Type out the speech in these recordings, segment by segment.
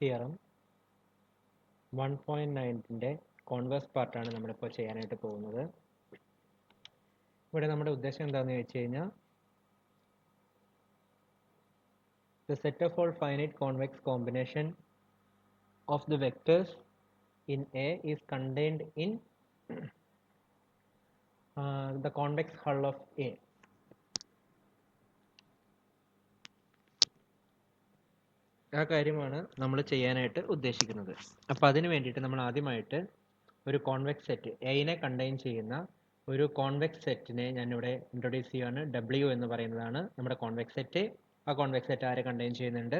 Theorem 1.9ൻ്റെ converse പാർട്ടാണ് നമ്മളിപ്പോൾ ചെയ്യാനായിട്ട് പോകുന്നത്. ഇവിടെ നമ്മുടെ ഉദ്ദേശം എന്താണെന്ന് ചോദിച്ചു കഴിഞ്ഞാൽ the set of all finite convex combination of the vectors in A is contained in the convex hull of A. ആ കാര്യമാണ് നമ്മൾ ചെയ്യാനായിട്ട് ഉദ്ദേശിക്കുന്നത്. അപ്പോൾ അതിന് വേണ്ടിയിട്ട് നമ്മൾ ആദ്യമായിട്ട് ഒരു കോൺവെക്സ് സെറ്റ് എനെ കണ്ടെയ്ൻ ചെയ്യുന്ന ഒരു കോൺവെക്സ് സെറ്റിനെ ഞാനിവിടെ ഇൻട്രൊഡ്യൂസ് ചെയ്യുകയാണ്. W എന്ന് പറയുന്നതാണ് നമ്മുടെ കോൺവെക്സ് സെറ്റ്. ആ കോൺവെക്സ് സെറ്റ് ആരെ കണ്ടെയ്ൻ ചെയ്യുന്നുണ്ട്?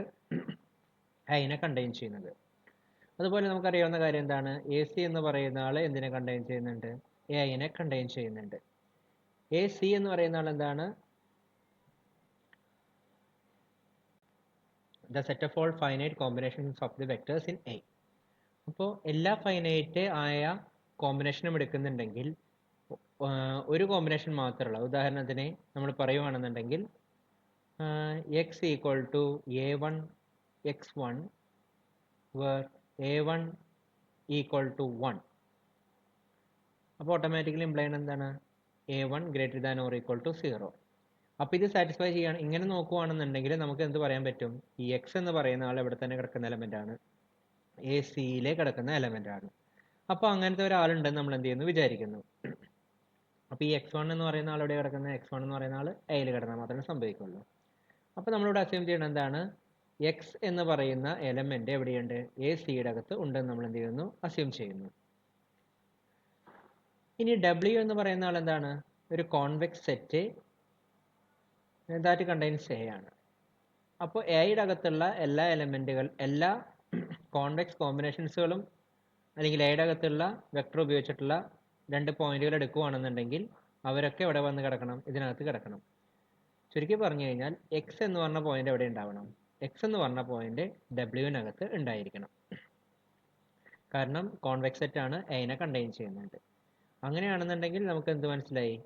എനെ കണ്ടെയ്ൻ ചെയ്യുന്നത്. അതുപോലെ നമുക്കറിയാവുന്ന കാര്യം എന്താണ്? AC എന്ന് പറയുന്ന ആൾ എന്തിനെ കണ്ടെയ്ൻ ചെയ്യുന്നുണ്ട്? എനെ കണ്ടെയ്ൻ ചെയ്യുന്നുണ്ട്. AC എന്ന് പറയുന്ന ആൾ എന്താണ്? The set of all finite combinations of the vectors in A. അപ്പോൾ എല്ലാ ഫൈനൈറ്റ് ആയ കോമ്പിനേഷനും എടുക്കുന്നുണ്ടെങ്കിൽ ഒരു കോമ്പിനേഷൻ മാത്രമുള്ള, ഉദാഹരണത്തിന് നമ്മൾ പറയുകയാണെന്നുണ്ടെങ്കിൽ x equal to A1 x1 where A1 equal to 1. അപ്പോൾ ഓട്ടോമാറ്റിക്കലി ഇംപ്ലൈ എന്താണ്? A1 greater than or equal to 0. അപ്പോൾ ഇത് സാറ്റിസ്ഫൈ ചെയ്യാണ്. ഇങ്ങനെ നോക്കുകയാണെന്നുണ്ടെങ്കിൽ നമുക്ക് എന്ത് പറയാൻ പറ്റും? ഈ എക്സ് എന്ന് പറയുന്ന ആൾ ഇവിടെ തന്നെ കിടക്കുന്ന എലമെൻ്റ് ആണ്, AC-യിലെ കിടക്കുന്ന എലമെൻ്റ് ആണ്. അപ്പോൾ അങ്ങനത്തെ ഒരാളുണ്ടെന്ന് നമ്മൾ എന്ത് ചെയ്യുന്നു? വിചാരിക്കുന്നു. അപ്പോൾ ഈ x1 എന്ന് പറയുന്ന ആൾ എവിടെ കിടക്കുന്നത്? x1 എന്ന് പറയുന്ന ആൾ എയിൽ കിടന്നാൽ മാത്രമേ സംഭവിക്കുള്ളൂ. അപ്പോൾ നമ്മളിവിടെ അസ്യൂം ചെയ്യണം എന്താണ്? എക്സ് എന്ന് പറയുന്ന എലമെൻ്റ് എവിടെയുണ്ട്? AC-യുടെ അകത്ത് ഉണ്ടെന്ന് നമ്മൾ എന്ത് ചെയ്യുന്നു? അസ്യൂം ചെയ്യുന്നു. ഇനി W എന്ന് പറയുന്ന ആൾ എന്താണ്? ഒരു convex set that contains A ആണ്. അപ്പോൾ എയുടെ അകത്തുള്ള എല്ലാ എലമെൻറ്റുകൾ, എല്ലാ കോൺവെക്സ് കോമ്പിനേഷൻസുകളും അല്ലെങ്കിൽ എയുടെ അകത്തുള്ള വെക്ടർ ഉപയോഗിച്ചിട്ടുള്ള രണ്ട് പോയിന്റുകൾ എടുക്കുകയാണെന്നുണ്ടെങ്കിൽ അവരൊക്കെ എവിടെ വന്ന് കിടക്കണം? ഇതിനകത്ത് കിടക്കണം. ചുരുക്കി പറഞ്ഞു കഴിഞ്ഞാൽ എക്സ് എന്ന് പറഞ്ഞ പോയിന്റ് എവിടെ ഉണ്ടാവണം? എക്സ് എന്ന് പറഞ്ഞ പോയിന്റ് ഡബ്ല്യുവിനകത്ത് ഉണ്ടായിരിക്കണം. കാരണം കോൺവെക്സ് സെറ്റ് ആണ്, എനെ കണ്ടെയ്ൻ ചെയ്യുന്നുണ്ട്. അങ്ങനെയാണെന്നുണ്ടെങ്കിൽ നമുക്ക് എന്ത് മനസ്സിലായി?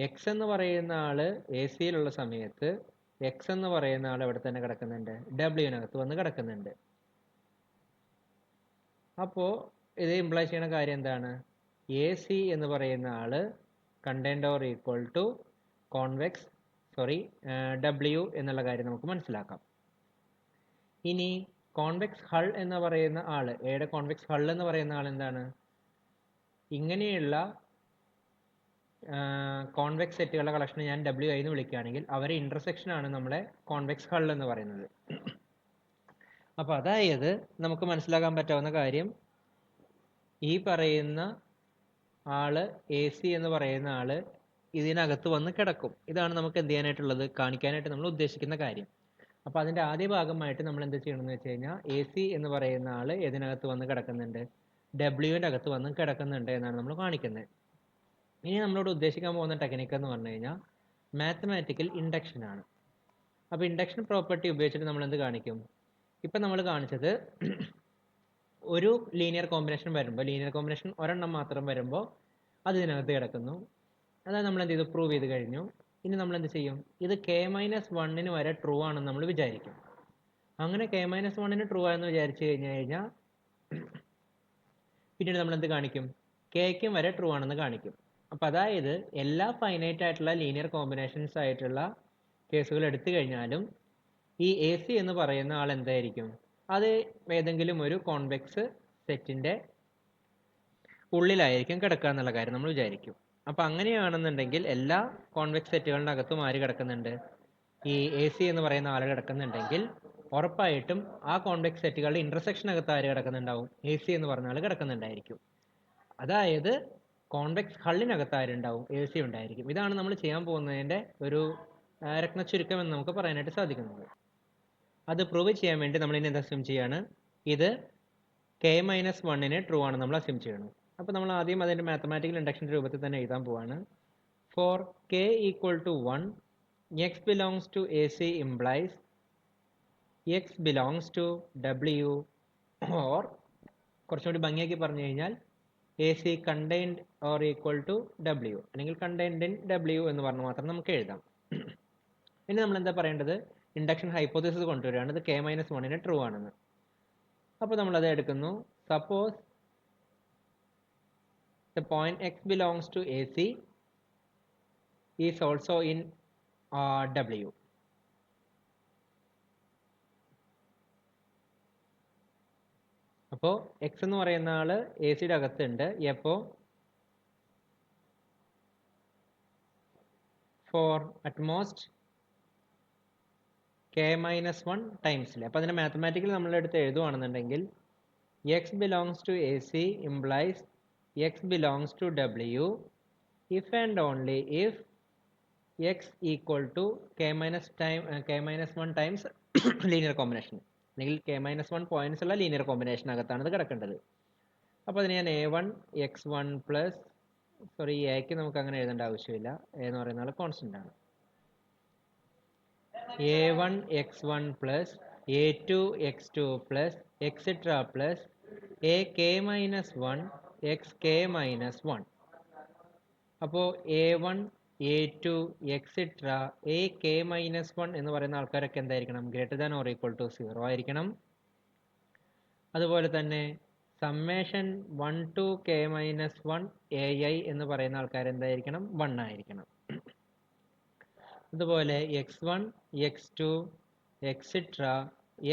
എക്സ് എന്ന് പറയുന്ന ആള് AC-യിലുള്ള സമയത്ത് എക്സ് എന്ന് പറയുന്ന ആൾ എവിടെ തന്നെ കിടക്കുന്നുണ്ട്? ഡബ്ല്യുവിനകത്ത് വന്ന് കിടക്കുന്നുണ്ട്. അപ്പോൾ ഇത് ഇംപ്ലൈ ചെയ്യുന്ന കാര്യം എന്താണ്? AC എന്ന് പറയുന്ന ആള് contained or equal to convex W എന്നുള്ള കാര്യം നമുക്ക് മനസ്സിലാക്കാം. ഇനി കോൺവെക്സ് ഹൾ എന്ന് പറയുന്ന ആള്, എയുടെ കോൺവെക്സ് ഹൾ എന്ന് പറയുന്ന ആൾ എന്താണ്? ഇങ്ങനെയുള്ള കോൺവെക്സ് സെറ്റുകളുടെ കളക്ഷനെ ഞാൻ WI എന്ന് വിളിക്കുകയാണെങ്കിൽ അവരെ ഇന്റർസെക്ഷൻ ആണ് നമ്മളെ കോൺവെക്സ് ഹൾ എന്ന് പറയുന്നത്. അപ്പോൾ അതായത് നമുക്ക് മനസ്സിലാക്കാൻ പറ്റാവുന്ന കാര്യം, ഈ പറയുന്ന ആള് AC എന്ന് പറയുന്ന ആള് ഇതിനകത്ത് വന്ന് കിടക്കും. ഇതാണ് നമുക്ക് എന്ത് ചെയ്യാനായിട്ടുള്ളത്? കാണിക്കാനായിട്ട് നമ്മൾ ഉദ്ദേശിക്കുന്ന കാര്യം. അപ്പോൾ അതിൻ്റെ ആദ്യ ഭാഗമായിട്ട് നമ്മൾ എന്ത് ചെയ്യണമെന്ന് വെച്ച് കഴിഞ്ഞാൽ AC എന്ന് പറയുന്ന ആള് ഇതിനകത്ത് വന്ന് കിടക്കുന്നുണ്ട്, W-ൻ്റെ അകത്ത് വന്ന് കിടക്കുന്നുണ്ട് എന്നാണ് നമ്മൾ കാണിക്കുന്നത്. ഇനി നമ്മളോട് ഉദ്ദേശിക്കാൻ പോകുന്ന ടെക്നിക്ക് എന്ന് പറഞ്ഞു കഴിഞ്ഞാൽ മാത്തമാറ്റിക്കൽ ഇൻഡക്ഷൻ ആണ്. അപ്പോൾ ഇൻഡക്ഷൻ പ്രോപ്പർട്ടി ഉപയോഗിച്ചിട്ട് നമ്മൾ എന്ത് കാണിക്കും? ഇപ്പം നമ്മൾ കാണിച്ചത് ഒരു ലീനിയർ കോമ്പിനേഷൻ വരുമ്പോൾ, ലീനിയർ കോമ്പിനേഷൻ ഒരെണ്ണം മാത്രം വരുമ്പോൾ അത് ഇതിനകത്ത് കിടക്കുന്നു. അതായത് നമ്മൾ എന്ത് ചെയ്തു? പ്രൂവ് ചെയ്ത് കഴിഞ്ഞു. ഇനി നമ്മൾ എന്ത് ചെയ്യും? ഇത് K-1 വരെ ട്രൂ ആണെന്ന് നമ്മൾ വിചാരിക്കും. അങ്ങനെ K-1 ട്രൂ ആണെന്ന് വിചാരിച്ചു കഴിഞ്ഞാൽ പിന്നീട് നമ്മൾ എന്ത് കാണിക്കും? K-ക്കും വരെ ട്രൂ ആണെന്ന് കാണിക്കും. അപ്പോൾ അതായത് എല്ലാ ഫൈനൈറ്റ് ആയിട്ടുള്ള ലീനിയർ കോമ്പിനേഷൻസ് ആയിട്ടുള്ള കേസുകൾ എടുത്തു കഴിഞ്ഞാലും ഈ AC എന്ന് പറയുന്ന ആൾ എന്തായിരിക്കും? അത് ഏതെങ്കിലും ഒരു കോൺവെക്സ് സെറ്റിൻ്റെ ഉള്ളിലായിരിക്കും കിടക്കുക എന്നുള്ള കാര്യം നമ്മൾ വിചാരിക്കും. അപ്പോൾ അങ്ങനെയാണെന്നുണ്ടെങ്കിൽ എല്ലാ കോൺവെക്സ് സെറ്റുകളുടെ അകത്തും ആര് കിടക്കുന്നുണ്ട്? ഈ AC എന്ന് പറയുന്ന ആൾ കിടക്കുന്നുണ്ടെങ്കിൽ ഉറപ്പായിട്ടും ആ കോൺവെക്സ് സെറ്റുകളുടെ ഇന്റർസെക്ഷനകത്ത് ആര് കിടക്കുന്നുണ്ടാവും? AC എന്ന് പറഞ്ഞ ആൾ കിടക്കുന്നുണ്ടായിരിക്കും. അതായത് കോൺവെക്സ് ഹള്ളിനകത്ത് ആരുണ്ടാവും? AC ഉണ്ടായിരിക്കും. ഇതാണ് നമ്മൾ ചെയ്യാൻ പോകുന്നതിൻ്റെ ഒരു രത്നച്ചുരുക്കം എന്ന് നമുക്ക് പറയാനായിട്ട് സാധിക്കുന്നത്. അത് പ്രൂവ് ചെയ്യാൻ വേണ്ടി നമ്മൾ ഇനി എന്ത് അസ്യൂം ചെയ്യാണ്? ഇത് K-1 ട്രൂ ആണ് നമ്മൾ അസ്യൂം ചെയ്യണം. അപ്പോൾ നമ്മൾ ആദ്യം അതിൻ്റെ മാത്തമാറ്റിക്കൽ ഇൻഡക്ഷൻ്റെ രൂപത്തിൽ തന്നെ എഴുതാൻ പോവാണ്. For K equal to 1 X belongs to AC implies X belongs to W, or കുറച്ചുകൂടി ഭംഗിയാക്കി പറഞ്ഞു കഴിഞ്ഞാൽ AC contained or equal to W അല്ലെങ്കിൽ contained in W എന്ന് പറഞ്ഞ് മാത്രം നമുക്ക് എഴുതാം. ഇനി നമ്മൾ എന്താ പറയേണ്ടത്? ഇൻഡക്ഷൻ ഹൈപ്പോത്തിസിസ് കൊണ്ടുവരികയാണ് ഇത് കെ മൈനസ് വണ്ണിന് ട്രൂ ആണെന്ന്. അപ്പോൾ നമ്മളത് എടുക്കുന്നു. Suppose the point x belongs to AC is also in W. അപ്പോൾ എക്സ് എന്ന് പറയുന്ന ആള് എ സിയുടെ അകത്തുണ്ട്. എപ്പോൾ for at most k minus one ടൈംസിൽ. അപ്പോൾ അതിൻ്റെ മാത്തമാറ്റിക്കൽ നമ്മളെടുത്ത് എഴുതുകയാണെന്നുണ്ടെങ്കിൽ x belongs to A C implies x belongs to W if and only if x equal to k minus one times linear combination, അല്ലെങ്കിൽ കെ മൈനസ് വൺ പോയിന്റ്സ് ഉള്ള linear കോമ്പിനേഷനകത്താണ് ഇത് കിടക്കേണ്ടത്. അപ്പോൾ അതിന് ഞാൻ a1x1 പ്ലസ് സോറി എക്ക് നമുക്ക് അങ്ങനെ എഴുതേണ്ട ആവശ്യമില്ല, എ എന്ന് പറയുന്ന ആൾ കോൺസ്റ്റന്റ് ആണ്. a1x1 plus a2x2 plus etcetera plus ak minus one xk minus one. അപ്പോൾ a1 a2 etcetera ak minus one എന്ന് പറയുന്ന ആൾക്കാരൊക്കെ എന്തായിരിക്കണം? Greater than or equal to 0 ആയിരിക്കണം. അതുപോലെ തന്നെ summation 1 to k minus one ai എന്ന് പറയുന്ന ആൾക്കാർ എന്തായിരിക്കണം? 1 ആയിരിക്കണം. അതുപോലെ x1 x2 etcetera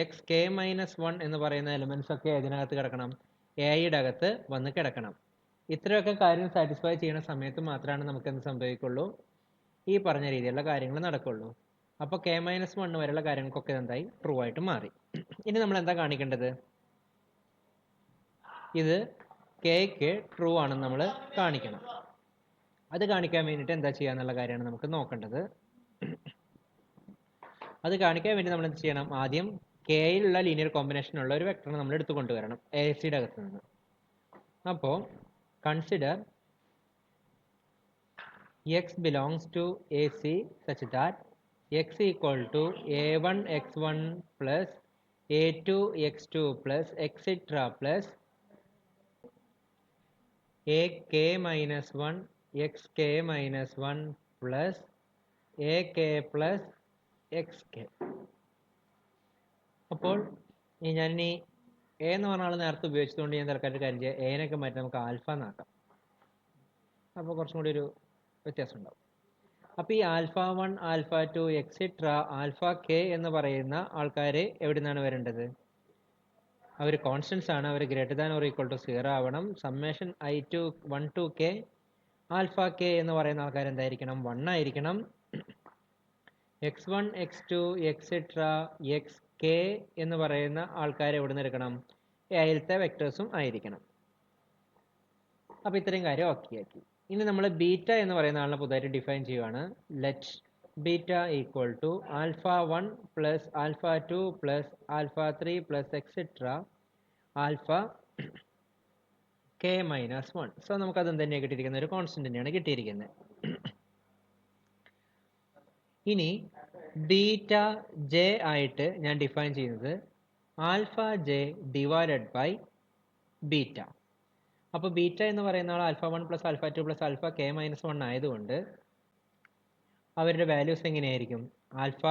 xk minus one എന്ന് പറയുന്ന എലിമെന്റ്സ് ഒക്കെ ഇതിനകത്ത് കിടക്കണം? എയുടെ അകത്ത് വന്ന് കിടക്കണം. ഇത്രയൊക്കെ കാര്യം സാറ്റിസ്ഫൈ ചെയ്യുന്ന സമയത്ത് മാത്രമാണ് നമുക്ക് എന്ത് സംഭവിക്കുള്ളൂ? ഈ പറഞ്ഞ രീതിയിലുള്ള കാര്യങ്ങൾ നടക്കുള്ളൂ. അപ്പോൾ കെ മൈനസ് വൺ വരെയുള്ള കാര്യങ്ങൾക്കൊക്കെ എന്തായി? ട്രൂ ആയിട്ട് മാറി. ഇനി നമ്മൾ എന്താ കാണിക്കേണ്ടത്? ഇത് കെക്ക് ട്രൂ ആണെന്ന് നമ്മൾ കാണിക്കണം. അത് കാണിക്കാൻ വേണ്ടിയിട്ട് എന്താ ചെയ്യാന്നുള്ള കാര്യമാണ് നമുക്ക് നോക്കേണ്ടത്. അത് കാണിക്കാൻ വേണ്ടി നമ്മൾ എന്ത് ചെയ്യണം? ആദ്യം കെയിലുള്ള ലീനിയർ കോമ്പിനേഷനുള്ള ഒരു വെക്ടർ നമ്മൾ എടുത്തു കൊണ്ടുവരണം എ സിയുടെ അകത്ത് നിന്ന്. അപ്പോൾ consider x belongs to AC such that x equal to a1x1 plus a2x2 plus etc plus ak minus 1 xk minus 1 plus ak plus xk. അപ്പോൾ ഞാനിനി എ എന്ന് പറഞ്ഞ ആൾ നേരത്തെ ഉപയോഗിച്ചതുകൊണ്ട് ഞാൻ തൽക്കാലം കാര്യം ചെയ്യാം, എനൊക്കെ മാറ്റി നമുക്ക് ആൽഫ എന്നാക്കാം. അപ്പോൾ കുറച്ചും കൂടി ഒരു വ്യത്യാസം ഉണ്ടാവും. അപ്പോൾ ഈ alpha 1 alpha 2 etcetera alpha k എന്ന് പറയുന്ന ആൾക്കാർ എവിടെ നിന്നാണ് വരേണ്ടത്? അവർ കോൺസ്റ്റൻസ് ആണ്. അവർ greater than or equal to 0 ആവണം. Summation i to 1 to k alpha k എന്ന് പറയുന്ന ആൾക്കാർ എന്തായിരിക്കണം? 1 ആയിരിക്കണം. x1 x2 etcetera X K എന്ന് പറയുന്ന ആൾക്കാർ എവിടെ നിന്ന് എടുക്കണം? എയിലത്തെ വെക്ടേഴ്സും ആയിരിക്കണം. അപ്പോൾ ഇത്രയും കാര്യം ഓക്കെ ആക്കി. ഇനി നമ്മൾ ബീറ്റ എന്ന് പറയുന്ന ആളിനെ പുതുതായിട്ട് ഡിഫൈൻ ചെയ്യുവാണ്. Let beta equal to alpha 1 plus alpha 2 plus alpha 3 plus etcetera alpha K minus 1. So നമുക്കത് തന്നെയാണ് കിട്ടിയിരിക്കുന്നത്, ഒരു കോൺസ്റ്റന്റ് തന്നെയാണ് കിട്ടിയിരിക്കുന്നത്. ഇനി ബീറ്റ ജെ ആയിട്ട് ഞാൻ ഡിഫൈൻ ചെയ്യുന്നത് alpha j divided by beta. അപ്പോൾ ബീറ്റ എന്ന് പറയുന്ന ആൾ alpha 1 plus alpha 2 plus alpha K minus 1 ആയതുകൊണ്ട് അവരുടെ വാല്യൂസ് എങ്ങനെയായിരിക്കും? ആൽഫ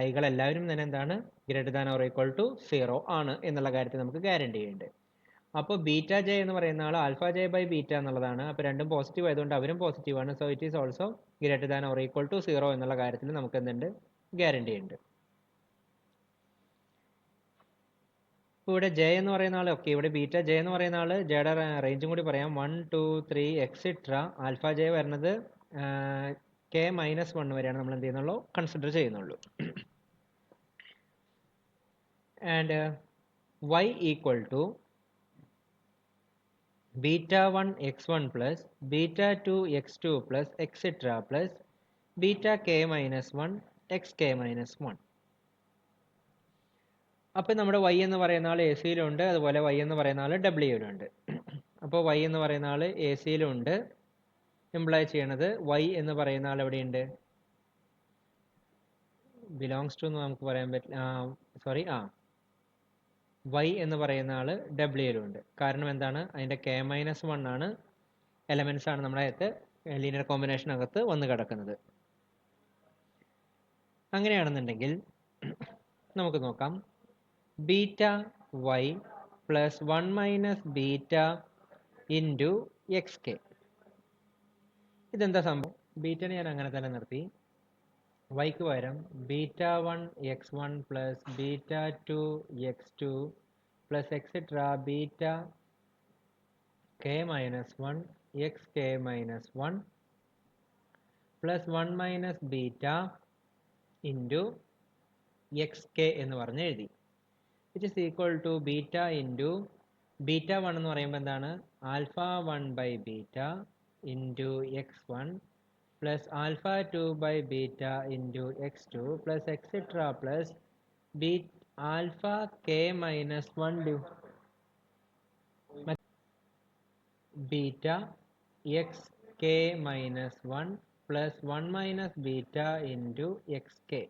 ഐകൾ എല്ലാവരും തന്നെ എന്താണ്? Greater than or equal to 0 ആണ് എന്നുള്ള കാര്യത്തിൽ നമുക്ക് ഗ്യാരണ്ടി ഉണ്ട്. അപ്പോൾ ബീറ്റ ജെ എന്ന് പറയുന്ന ആൾ ആൽഫ ജെ ബൈ ബീറ്റ എന്നുള്ളതാണ്. അപ്പോൾ രണ്ടും പോസിറ്റീവ് ആയതുകൊണ്ട് അവരും പോസിറ്റീവ് ആണ്. So it is also greater than or equal to 0 എന്നുള്ള കാര്യത്തിൽ നമുക്ക് എന്തുണ്ട്? ഗ്യാരണ്ടി ഉണ്ട്. ഇപ്പോൾ ഇവിടെ ജെ എന്ന് പറയുന്ന ആൾ ഓക്കെ, ഇവിടെ ബീറ്റ ജെ എന്ന് പറയുന്ന ആൾ ജെയുടെ റേഞ്ചും കൂടി പറയാം. 1 2 3 എക്സെട്ര ആൽഫ ജെ വരുന്നത് കെ മൈനസ് 1 വരെയാണ് നമ്മൾ എന്ത് ചെയ്യുന്നുള്ളൂ? കൺസിഡർ ചെയ്യുന്നുള്ളൂ. And y equal to beta 1 x1 plus beta 2 x2 plus etcetera plus beta K minus 1 X K minus 1. അപ്പോൾ നമ്മുടെ y എന്ന് പറയുന്ന ആൾ എ സിയിലുണ്ട്, അതുപോലെ y എന്ന് പറയുന്ന ആൾ ഡബ്ല്യുവിലുണ്ട്. അപ്പോൾ y എന്ന് പറയുന്ന ആൾ എ സിയിലുണ്ട്, ഇംപ്ലൈ ചെയ്യണത് y എന്ന് പറയുന്ന ആൾ എവിടെയുണ്ട്? ബിലോങ്സ് ടു എന്ന് നമുക്ക് പറയാൻ പറ്റില്ല, സോറി y എന്ന് പറയുന്ന ആൾ ഡബ്ല്യുവിലുണ്ട്. കാരണം എന്താണ്? അതിൻ്റെ കെ മൈനസ് 1 ആണ് എലമെൻറ്റ്സ് ആണ് നമ്മുടെ അകത്ത് ലീനിയർ കോമ്പിനേഷനകത്ത് വന്ന് കിടക്കുന്നത്. അങ്ങനെയാണെന്നുണ്ടെങ്കിൽ നമുക്ക് നോക്കാം. Beta Y plus 1 minus beta into X K. ഇതെന്താ സംഭവം? ബീറ്റനെ ഞാൻ അങ്ങനെ തന്നെ നിർത്തി. വൈക്ക് പകരം beta 1 X 1 plus beta 2 X 2 plus etcetera beta K minus 1 X K minus 1 plus 1 minus beta into X K എന്ന് പറഞ്ഞ് എഴുതി. It is equal to beta into beta 1 എന്ന് പറയുമ്പോൾ എന്താണ്? Alpha 1 by beta into X 1 plus alpha 2 by beta into X 2 plus etcetera plus alpha K minus 1 beta X K minus 1 plus 1 minus beta into X K.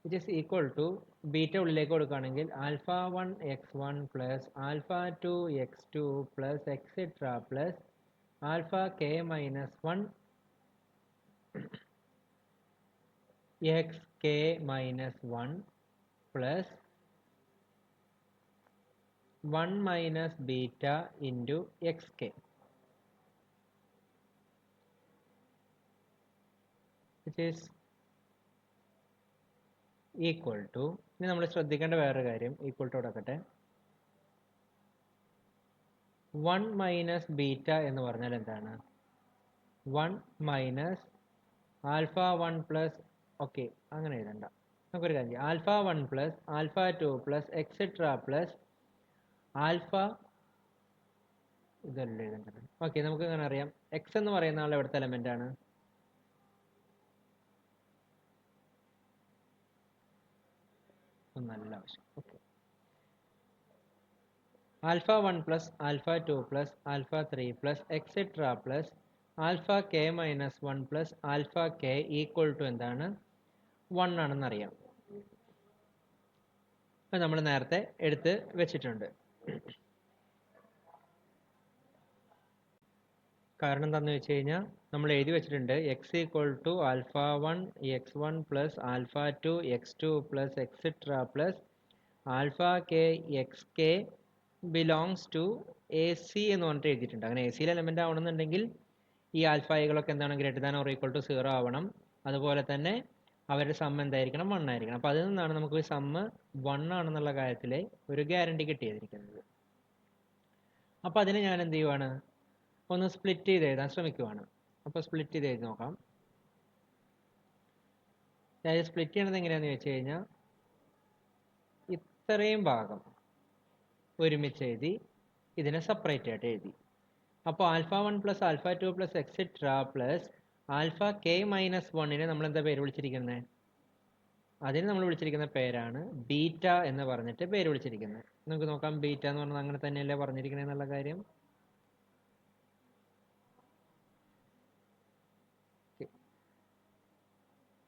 It is equal to beta ഉള്ളിലേക്ക് കൊടുക്കുകയാണെങ്കിൽ alpha 1 X 1 plus alpha 2 X 2 plus etcetera plus alpha K minus 1 X K minus 1 plus 1 minus beta into X K. It is equal to, ഇനി നമ്മൾ ശ്രദ്ധിക്കേണ്ട വേറൊരു കാര്യം, equal to കൊടുക്കട്ടെ. 1 minus beta എന്ന് പറഞ്ഞാൽ എന്താണ്? 1 മൈനസ് ആൽഫ 1 പ്ലസ്, ഓക്കെ അങ്ങനെ എഴുതണ്ട, നമുക്കൊരു കാര്യം ചെയ്യാം. Alpha 1 plus alpha 2 plus etcetera plus alpha, ഇതല്ല എഴുതേണ്ടത്. ഓക്കെ, നമുക്ക് ഇങ്ങനെ അറിയാം. എക്സ് എന്ന് പറയുന്ന ആൾ എവിടുത്തെ എലമെന്റ് ആണ്? നല്ല ആവശ്യം. Okay, alpha 1 plus alpha 2 plus alpha 3 plus etcetera plus alpha K minus 1 plus alpha K equal to എന്താണ്? 1 ആണെന്ന് അറിയാം. അത് നമ്മൾ നേരത്തെ എടുത്ത് വെച്ചിട്ടുണ്ട്. കാരണം എന്താണെന്ന് വെച്ച് കഴിഞ്ഞാൽ നമ്മൾ എഴുതി വെച്ചിട്ടുണ്ട് X equal to alpha 1 X 1 plus alpha 2 X 2 plus etcetera plus alpha K X K belongs to A C എന്ന് പറഞ്ഞിട്ട് എഴുതിയിട്ടുണ്ട്. അങ്ങനെ എ സിയിൽ എലമെൻ്റ് ആവണമെന്നുണ്ടെങ്കിൽ ഈ ആൽഫൈകളൊക്കെ എന്താണ്? Greater than or equal to 0 ആവണം. അതുപോലെ തന്നെ അവരുടെ സം എന്തായിരിക്കണം? 1 ആയിരിക്കണം. അപ്പോൾ അതിൽ നിന്നാണ് നമുക്ക് സമ്മ് 1 ആണെന്നുള്ള കാര്യത്തിൽ ഒരു ഗ്യാരണ്ടി കിട്ടിയിരിക്കുന്നത്. അപ്പോൾ അതിന് ഞാൻ എന്ത് ചെയ്യുവാണ്? ഒന്ന് സ്പ്ലിറ്റ് ചെയ്ത് എഴുതാൻ ശ്രമിക്കുവാണ്. അപ്പോൾ സ്പ്ലിറ്റ് ചെയ്ത് എഴുതി നോക്കാം. അതായത് സ്പ്ലിറ്റ് ചെയ്യണത് എങ്ങനെയാണെന്ന് വെച്ച് കഴിഞ്ഞാൽ ഇത്രയും ഭാഗം ഒരുമിച്ച് എഴുതി ഇതിനെ സെപ്പറേറ്റ് ആയിട്ട് എഴുതി. അപ്പോൾ alpha 1 plus alpha 2 plus etcetera plus alpha K minus 1നെ നമ്മൾ എന്താ പേര് വിളിച്ചിരിക്കുന്നത്? അതിന് നമ്മൾ വിളിച്ചിരിക്കുന്ന പേരാണ് ബീറ്റ എന്ന് പറഞ്ഞിട്ട് പേര് വിളിച്ചിരിക്കുന്നത്. നമുക്ക് നോക്കാം ബീറ്റ എന്ന് പറഞ്ഞാൽ അങ്ങനെ തന്നെയല്ലേ പറഞ്ഞിരിക്കുന്നത് എന്നുള്ള കാര്യം.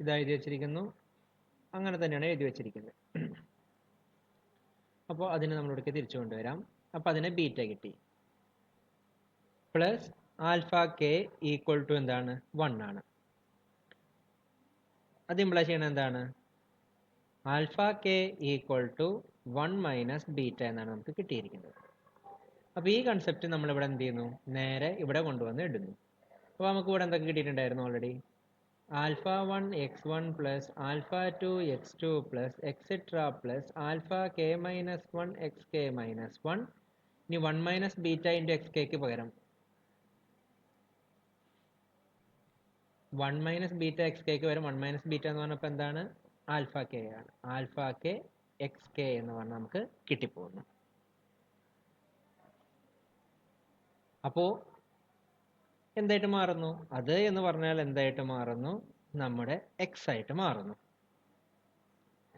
ഇതാ എഴുതി വെച്ചിരിക്കുന്നു, അങ്ങനെ തന്നെയാണ് എഴുതി വെച്ചിരിക്കുന്നത്. അപ്പോൾ അതിനെ നമ്മളിവിടേക്ക് തിരിച്ചു കൊണ്ടുവരാം. അപ്പോൾ അതിനെ ബീറ്റ കിട്ടി. Plus alpha K equal to എന്താണ്? 1 ആണ്. അത് ഇംപ്ലൈ ചെയ്യണത് എന്താണ്? Alpha K equal to 1 minus beta എന്നാണ് നമുക്ക് കിട്ടിയിരിക്കുന്നത്. അപ്പോൾ ഈ കൺസെപ്റ്റ് നമ്മളിവിടെ എന്ത് ചെയ്യുന്നു? നേരെ ഇവിടെ കൊണ്ടുവന്ന് ഇടുന്നു. അപ്പോൾ നമുക്ക് ഇവിടെ എന്തൊക്കെ കിട്ടിയിട്ടുണ്ടായിരുന്നു already? Alpha 1 X 1 plus alpha 2 X 2 plus etcetera plus alpha K minus 1 X K minus 1. ഇനി 1 മൈനസ് ബീറ്റ ഇൻറ്റു എക്സ് കെക്ക് പകരം 1 മൈനസ് ബീറ്റ എക്സ് കെക്ക് പകരം 1 മൈനസ് ബീറ്റ എന്ന് പറഞ്ഞപ്പോൾ എന്താണ്? ആൽഫ കെ ആണ്. ആൽഫ കെ എക്സ് കെ എന്ന് പറഞ്ഞാൽ നമുക്ക് കിട്ടിപ്പോകുന്നു. അപ്പോൾ എന്തായിട്ട് മാറുന്നു? അത് എന്ന് പറഞ്ഞാൽ എന്തായിട്ട് മാറുന്നു? നമ്മുടെ എക്സ് ആയിട്ട് മാറുന്നു.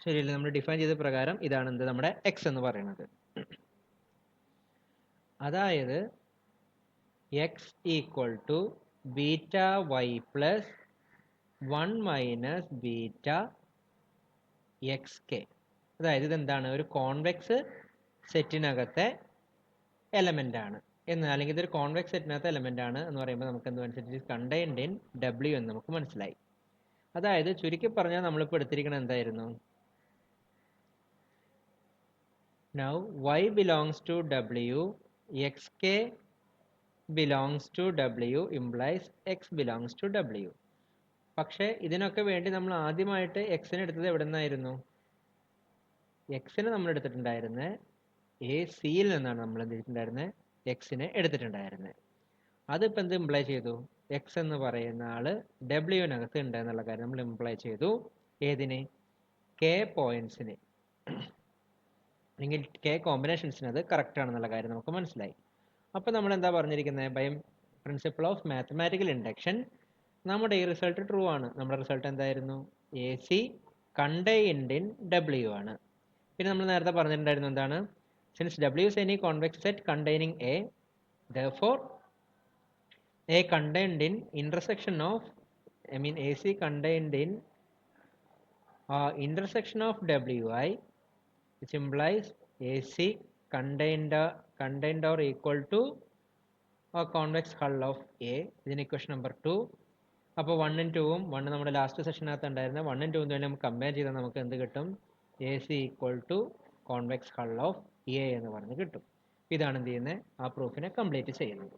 ശരിയല്ലേ? നമ്മൾ ഡിഫൈൻ ചെയ്ത പ്രകാരം ഇതാണ് എന്ത്? നമ്മുടെ എക്സ് എന്ന് പറയുന്നത്. അതായത് X equal to beta Y plus 1 minus beta X K. അതായത് ഇതെന്താണ്? ഒരു കോൺവെക്സ് സെറ്റിനകത്തെ എലമെന്റ് ആണ് എന്ന്, അല്ലെങ്കിൽ ഇതൊരു കോൺവെക്സ് സെറ്റിനകത്തെ എലമെന്റ് ആണ് എന്ന് പറയുമ്പോൾ നമുക്ക് എന്ത് മനസ്സിലായി? കണ്ടെയ്ൻഡ് ഇൻ ഡബ്ല്യു എന്ന് നമുക്ക് മനസ്സിലായി. അതായത് ചുരുക്കി പറഞ്ഞാൽ നമ്മളിപ്പോൾ എടുത്തിരിക്കുന്നത് എന്തായിരുന്നു? Now y belongs to W, xk belongs to W implies x belongs to W. പക്ഷേ ഇതിനൊക്കെ വേണ്ടി നമ്മൾ ആദ്യമായിട്ട് എക്സിനെ എടുത്തത് എവിടെ നിന്നായിരുന്നു? എക്സിനെ നമ്മൾ എടുത്തിട്ടുണ്ടായിരുന്നത് സിയിൽ നിന്നാണ് നമ്മൾ എന്ത് ചെയ്തിട്ടുണ്ടായിരുന്നത്? എക്സിനെ എടുത്തിട്ടുണ്ടായിരുന്നത്. അതിപ്പോൾ എന്ത് ഇംപ്ലൈ ചെയ്തു? എക്സ് എന്ന് പറയുന്ന ആള് ഡബ്ല്യുവിനകത്ത് ഉണ്ട് എന്നുള്ള കാര്യം നമ്മൾ ഇംപ്ലൈ ചെയ്തു. ഏതിന്? കെ പോയിന്റ്സിന് അല്ലെങ്കിൽ കെ കോമ്പിനേഷൻസിന് അത് കറക്റ്റ് ആണെന്നുള്ള കാര്യം നമുക്ക് മനസ്സിലായി. അപ്പോൾ നമ്മൾ എന്താ പറഞ്ഞിരിക്കുന്നത്? By principle of mathematical induction നമ്മുടെ ഈ റിസൾട്ട് ട്രൂ ആണ്. നമ്മുടെ റിസൾട്ട് എന്തായിരുന്നു? A C contained in W ആണ്. പിന്നെ നമ്മൾ നേരത്തെ പറഞ്ഞിട്ടുണ്ടായിരുന്നു എന്താണ്? Since W is any convex set containing A, therefore A contained in intersection of, AC contained in intersection of Wi, which implies AC contained or equal to a convex hull of A. ഇതിന് equation number 2. അപ്പോൾ 1 ഉം 2 1 നമ്മുടെ last സെഷനകത്ത് ഉണ്ടായിരുന്ന 1 2 തന്നെ നമുക്ക് compare ചെയ്താൽ നമുക്ക് എന്ത് കിട്ടും? AC equal to convex hull of A എന്ന് പറഞ്ഞ് കിട്ടും. ഇതാണ് എന്ത് ചെയ്യുന്നത്? ആ പ്രൂഫിനെ കംപ്ലീറ്റ് ചെയ്യുന്നത്.